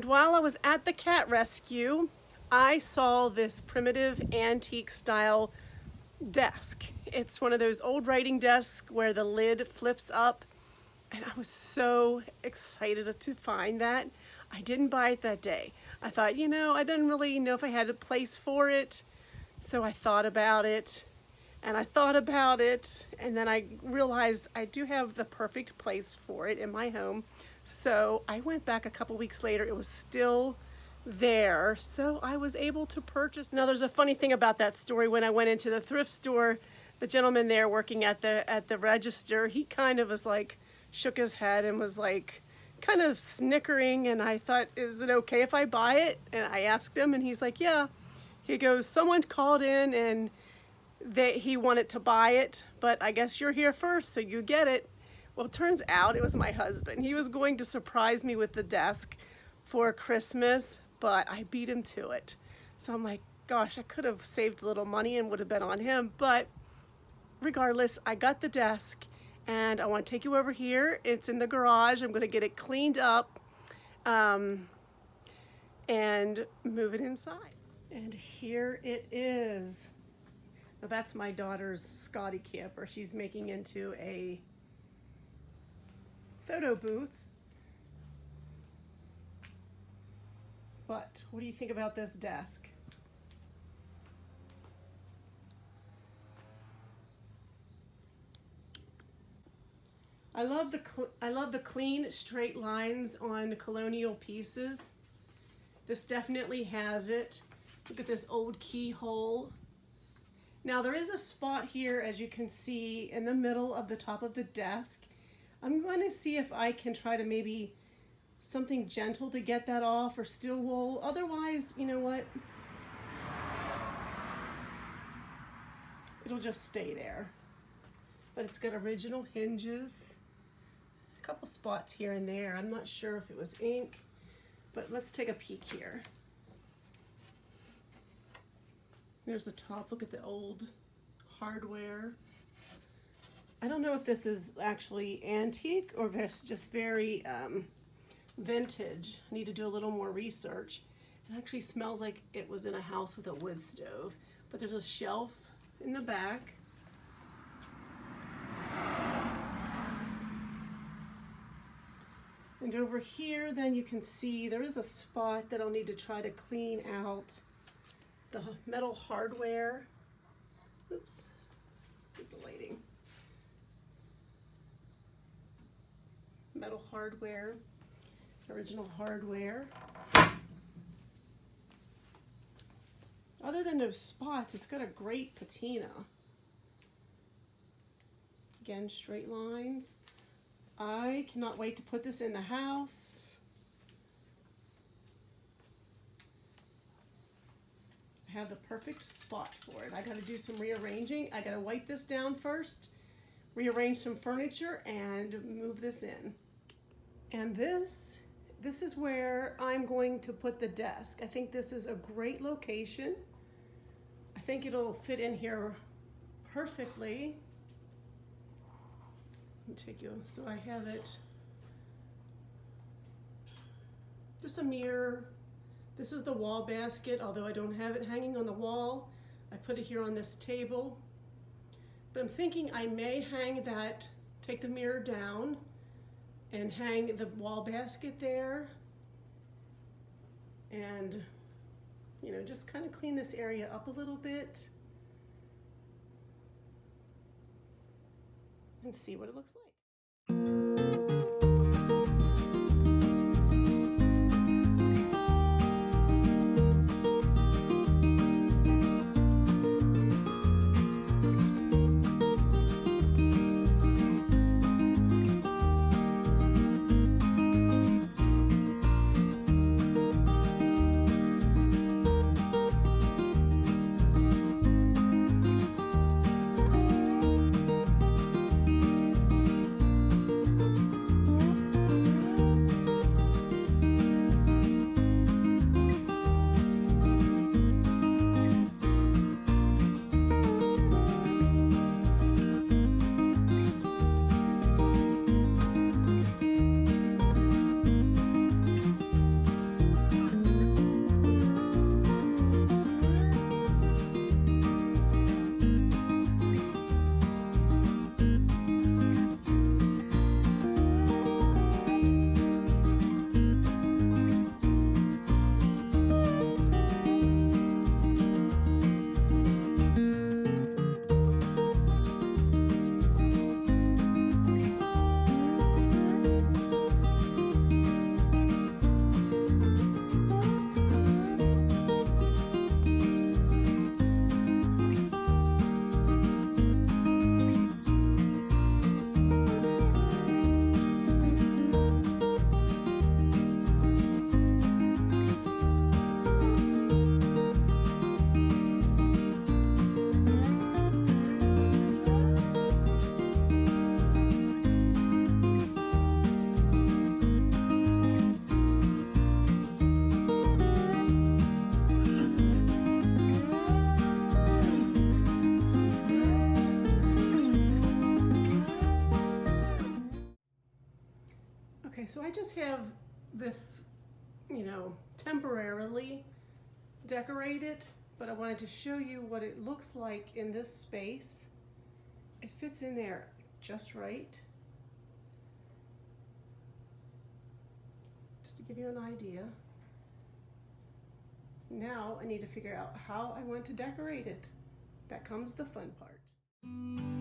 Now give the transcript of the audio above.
And while I was at the cat rescue, I saw this primitive antique style desk. It's one of those old writing desks where the lid flips up, and I was so excited to find that. I didn't buy it that day. I thought, you know, I didn't really know if I had a place for it, so I thought about it, and I thought about it, and then I realized I do have the perfect place for it in my home. So I went back a couple weeks later. It was still there, so I was able to purchase. Now there's a funny thing about that story. When I went into the thrift store, the gentleman there working at the register, he kind of was like, shook his head and was like kind of snickering, and I thought, is it okay if I buy it? And I asked him, and he's like, yeah. He goes, someone called in and he wanted to buy it, but I guess you're here first, so you get it. Well, it turns out it was my husband. He was going to surprise me with the desk for Christmas, but I beat him to it. So I'm like, gosh, I could have saved a little money and would have been on him, but regardless, I got the desk, and I want to take you over here. It's in the garage. I'm going to get it cleaned up and move it inside. And here it is. Now that's my daughter's Scotty camper. She's making into a photo booth. But what do you think about this desk? I love the clean straight lines on colonial pieces. This definitely has it. Look at this old keyhole. Now there is a spot here, as you can see, in the middle of the top of the desk. I'm going to see if I can try to maybe something gentle to get that off, or steel wool. Otherwise, you know what? It'll just stay there. But it's got original hinges. A couple spots here and there. I'm not sure if it was ink, but let's take a peek here. There's the top. Look at the old hardware. I don't know if this is actually antique or if it's just very vintage. I need to do a little more research. It actually smells like it was in a house with a wood stove. But there's a shelf in the back. And over here, then you can see there is a spot that I'll need to try to clean out. The metal hardware. Oops, get the lighting. Metal hardware, original hardware. Other than those spots, it's got a great patina. Again, straight lines. I cannot wait to put this in the house. I have the perfect spot for it. I gotta do some rearranging. I gotta wipe this down first, rearrange some furniture, and move this in. And this is where I'm going to put the desk. I think this is a great location. I think it'll fit in here perfectly. Let me take you, so I have it, just a mirror. This is the wall basket, although I don't have it hanging on the wall. I put it here on this table. But I'm thinking I may hang that, take the mirror down and hang the wall basket there. And, you know, just kind of clean this area up a little bit and see what it looks like. Okay, so I just have this, temporarily decorated, but I wanted to show you what it looks like in this space. It fits in there just right. Just to give you an idea. Now I need to figure out how I want to decorate it. That comes the fun part.